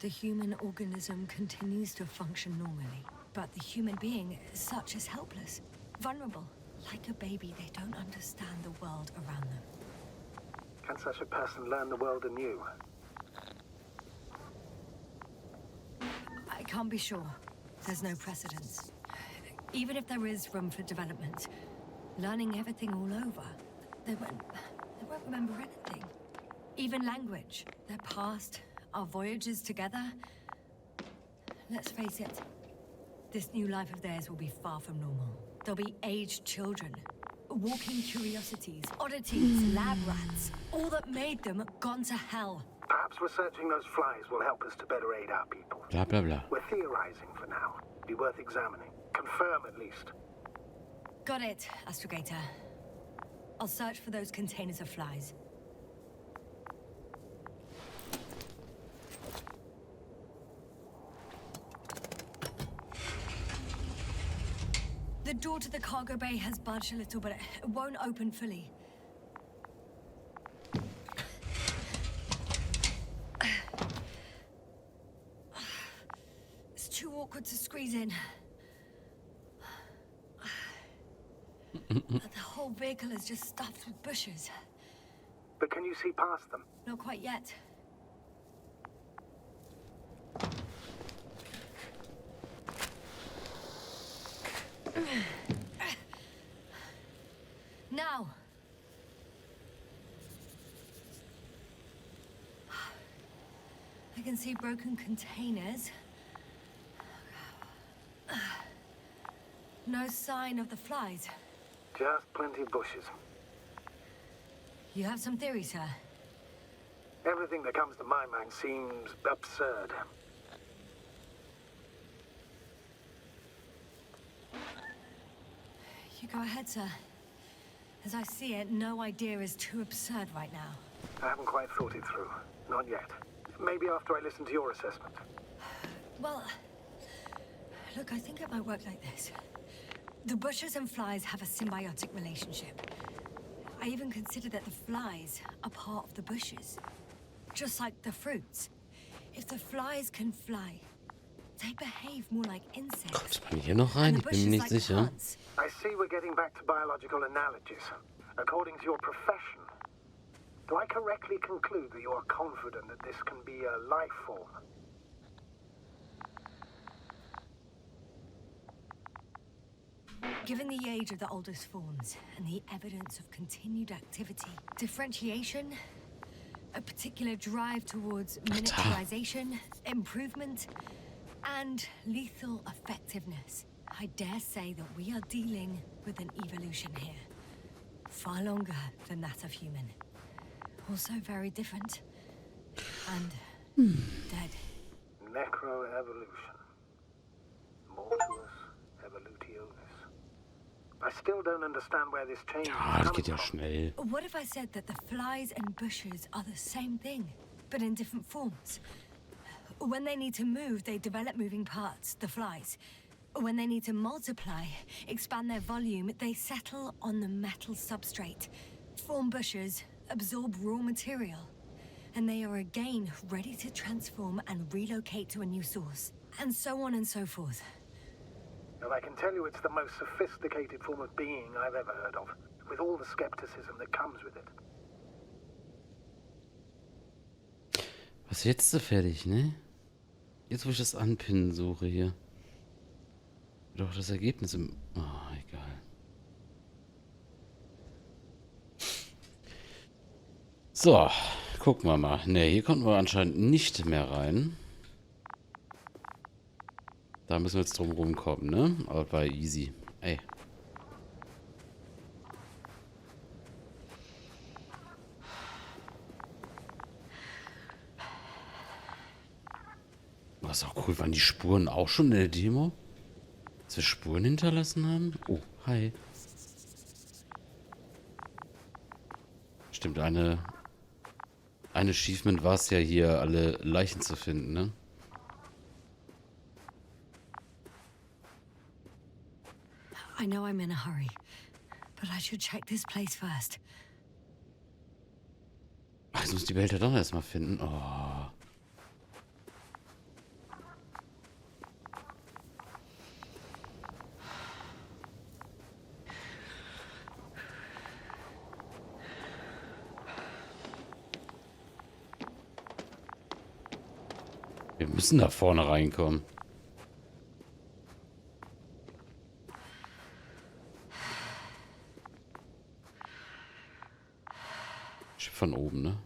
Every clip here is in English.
The human organism continues to function normally, but the human being as such is helpless, vulnerable. Like a baby, they don't understand the world around them. Can such a person learn the world anew? I can't be sure. There's no precedence. Even if there is room for development, learning everything all over, they won't remember anything. Even language, their past, our voyages together. Let's face it, this new life of theirs will be far from normal. They'll be aged children, walking curiosities, oddities, lab rats, all that made them gone to hell. Perhaps researching those flies will help us to better aid our people. Bla bla bla. We're theorizing for now. Be worth examining. Confirm at least. Got it, Astrogator. I'll search for those containers of flies. The door to the cargo bay has budged a little, but it won't open fully. It's too awkward to squeeze in. The whole vehicle is just stuffed with bushes. But can you see past them? Not quite yet. Now. I can see broken containers. No sign of the flies. Just plenty of bushes. You have some theories, sir? Everything that comes to my mind seems absurd. You go ahead, sir. As I see it, no idea is too absurd right now. I haven't quite thought it through. Not yet. Maybe after I listen to your assessment. Well, look, I think it might work like this. The bushes and flies have a symbiotic relationship. I even consider that the flies are part of the bushes. Just like the fruits. If the flies can fly, they behave more like insects. Kommt's bei mir hier noch rein? Ich bin mir nicht sicher. I see we're getting back to biological analogies. According to your profession, do I correctly conclude that you are confident that this can be a life form? Given the age of the oldest forms and the evidence of continued activity, differentiation, a particular drive towards miniaturization, improvement, and lethal effectiveness, I dare say that we are dealing with an evolution here. Far longer than that of human. Also very different. And dead. Necroevolution. Mortuus evolutionis. I still don't understand where this change Ja, das comes geht ja from. schnell. What if I said that the flies and bushes are the same thing, but in different forms? When they need to move, they develop moving parts, the flies. When they need to multiply, expand their volume, they settle on the metal substrate, form bushes, absorb raw material, and they are again ready to transform and relocate to a new source, and so on and so forth. And I can tell you it's the most sophisticated form of being I've ever heard of, with all the skepticism that comes with it. Was jetzt so fertig, ne? Jetzt, wo ich das Anpinnen suche hier. Doch das Ergebnis im... Oh, egal. So, gucken wir mal. Ne, hier konnten wir anscheinend nicht mehr rein. Da müssen wir jetzt drum rumkommen, ne? Aber war easy. Ey. Was auch cool, waren die Spuren auch schon in der Demo? Dass wir Spuren hinterlassen haben? Oh, hi. Stimmt, eine Achievement war es ja hier, alle Leichen zu finden, ne? I know I'm in a hurry, but I should check this place first. Ach, jetzt muss die Welt ja doch erstmal finden. Oh. Wir müssen da vorne reinkommen. Von oben, ne?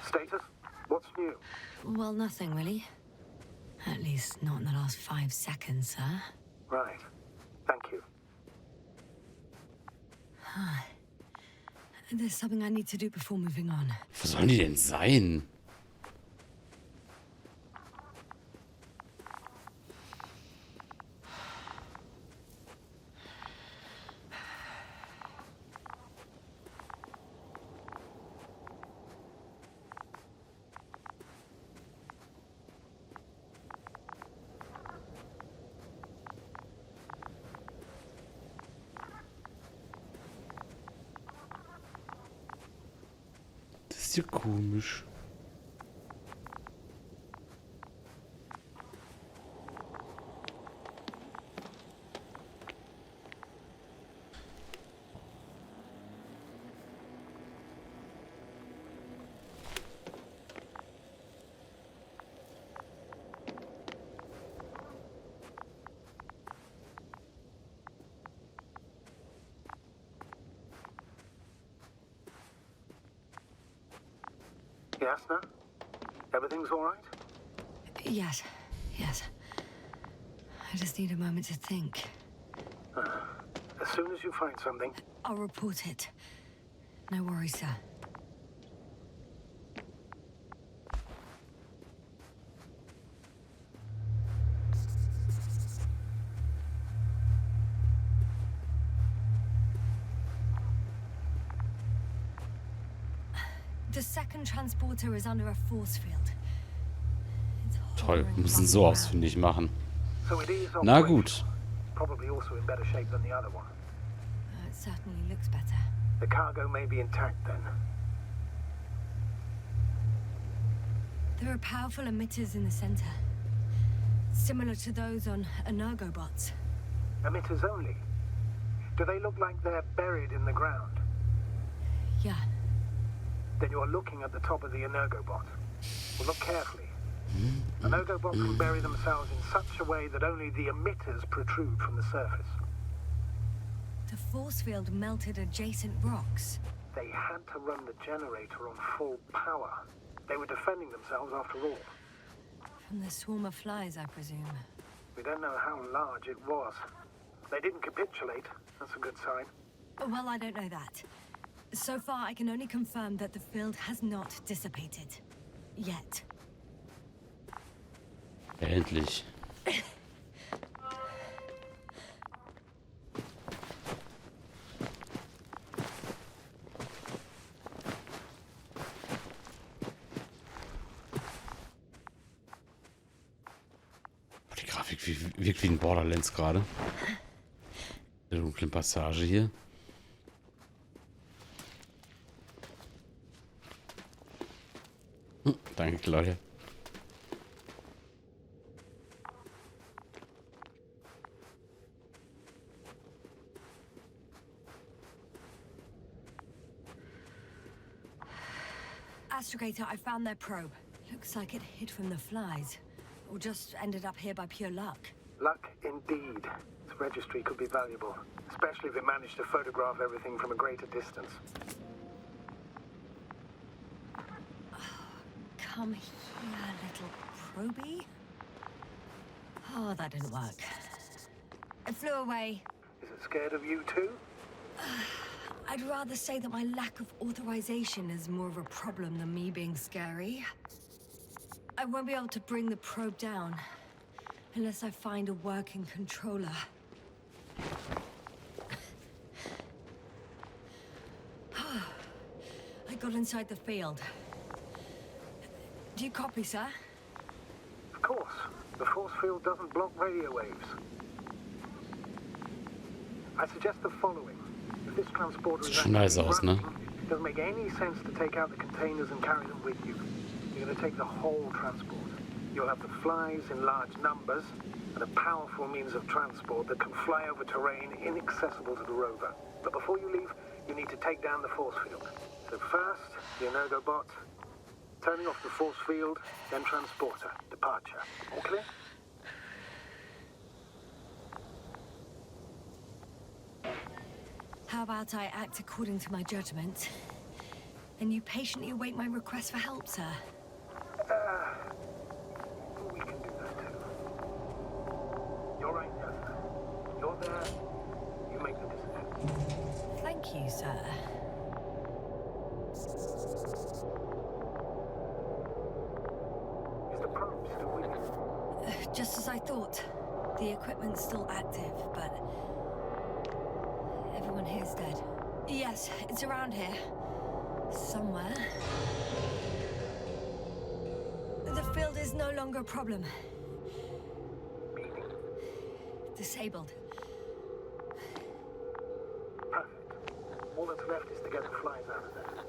Status? What's new? Well, nothing really. At least not in the last 5 seconds, sir. Right. Thank you. There's something I need to do before moving on. Wo sollen die denn sein? Das ist ja komisch. Yes, no? Everything's all right? Yes. I just need a moment to think. As soon as you find something, I'll report it. No worries, sir. The second transporter is under a force field. It's Toll, hovering müssen above so the ausfindig machen. so it is Na operational. gut. Probably also in better shape than the other one. ground. It certainly looks better. The cargo may be intact then. There are powerful emitters in the center, similar to those on energobots. Emitters only. Do they look like they're buried in the ground? Yeah, Then you're looking at the top of the energobot. Well, look carefully. Energobot can bury themselves in such a way that only the emitters protrude from the surface. the force field melted adjacent rocks. They had to run the generator on full power. They were defending themselves after all. From the swarm of flies, I presume. We don't know how large it was. They didn't capitulate. That's a good sign. Well, I don't know that. So far, I can only confirm that the field has not dissipated. Yet. Endlich. Die Grafik wirkt wie ein Borderlands gerade. Der dunklen Passage hier. Danke, Claudia. Astrogator, I found their probe. Looks like it hid from the flies. Or just ended up here by pure luck. Luck indeed. Its registry could be valuable, especially if it managed to photograph everything from a greater distance. Come here, little probie. Oh, that didn't work. It flew away. Is it scared of you too? I'd rather say that my lack of authorization is more of a problem than me being scary. I won't be able to bring the probe down unless I find a working controller. I got inside the field. Do you copy, sir? Of course. Before force field doesn't block radio waves. I suggest the following. If this transporter is Schon nice aus, ne? it doesn't make any sense to take out the containers and carry them with you. You're going to take the whole transport. You'll have the flies in large numbers and a powerful means of transport that can fly over terrain inaccessible to the rover. But before you leave, you need to take down the force field. So first, the Energobot, turning off the force field, then transporter, departure. All clear? How about I act according to my judgment, and you patiently await my request for help, sir? We can do that too. You're right, Jasper. You're there. You make the decision. Thank you, sir. Is the probe still with you? Just as I thought. The equipment's still active, but everyone here's dead. Yes, it's around here. Somewhere. The field is no longer a problem. Meaning? Disabled. Perfect. All that's left is to get the flies out of there.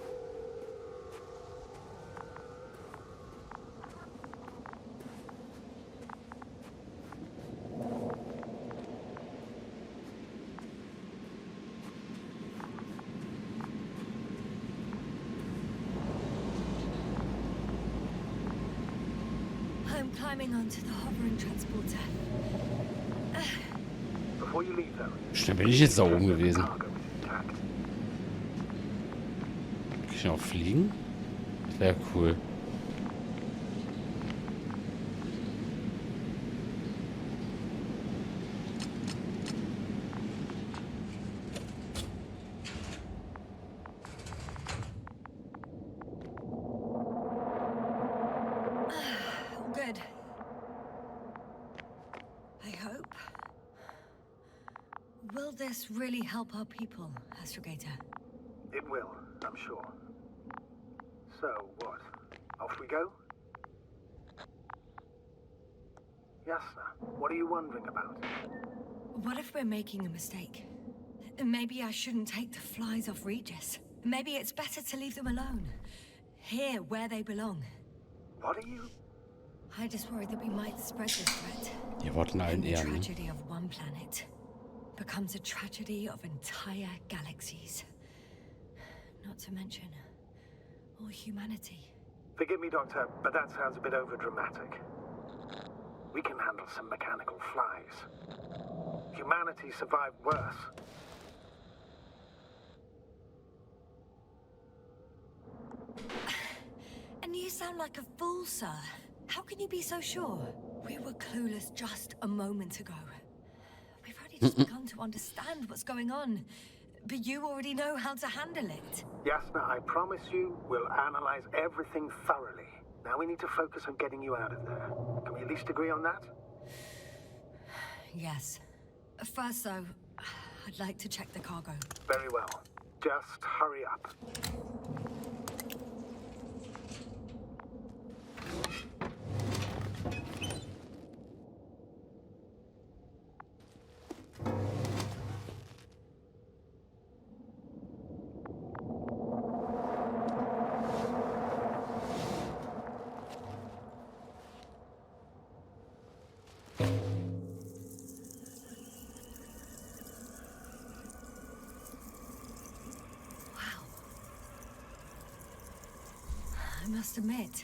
I'm climbing onto the hovering transporter. Before you leave, though, Schnell bin ich jetzt da oben gewesen. cargo is intact. Kann ich auch fliegen? Das wäre cool. Good. I hope. Will this really help our people, Astrogator? It will, I'm sure. So, what? Off we go? Yasna, what are you wondering about? What if we're making a mistake? Maybe I shouldn't take the flies off Regis. Maybe it's better to leave them alone. Here, where they belong. What are you? I just worry that we might spread this threat. Ihr wollt in allen And the Ehren, ne? tragedy of one planet becomes a tragedy of entire galaxies. Not to mention all humanity. Forgive me, Doctor, but that sounds a bit overdramatic. We can handle some mechanical flies. Humanity survived worse. And you sound like a fool, sir. How can you be so sure? We were clueless just a moment ago. We've only just begun to understand what's going on. But you already know how to handle it. Yasna, I promise you, we'll analyze everything thoroughly. Now we need to focus on getting you out of there. Can we at least agree on that? Yes. First, though, I'd like to check the cargo. Very well. Just hurry up. I must admit,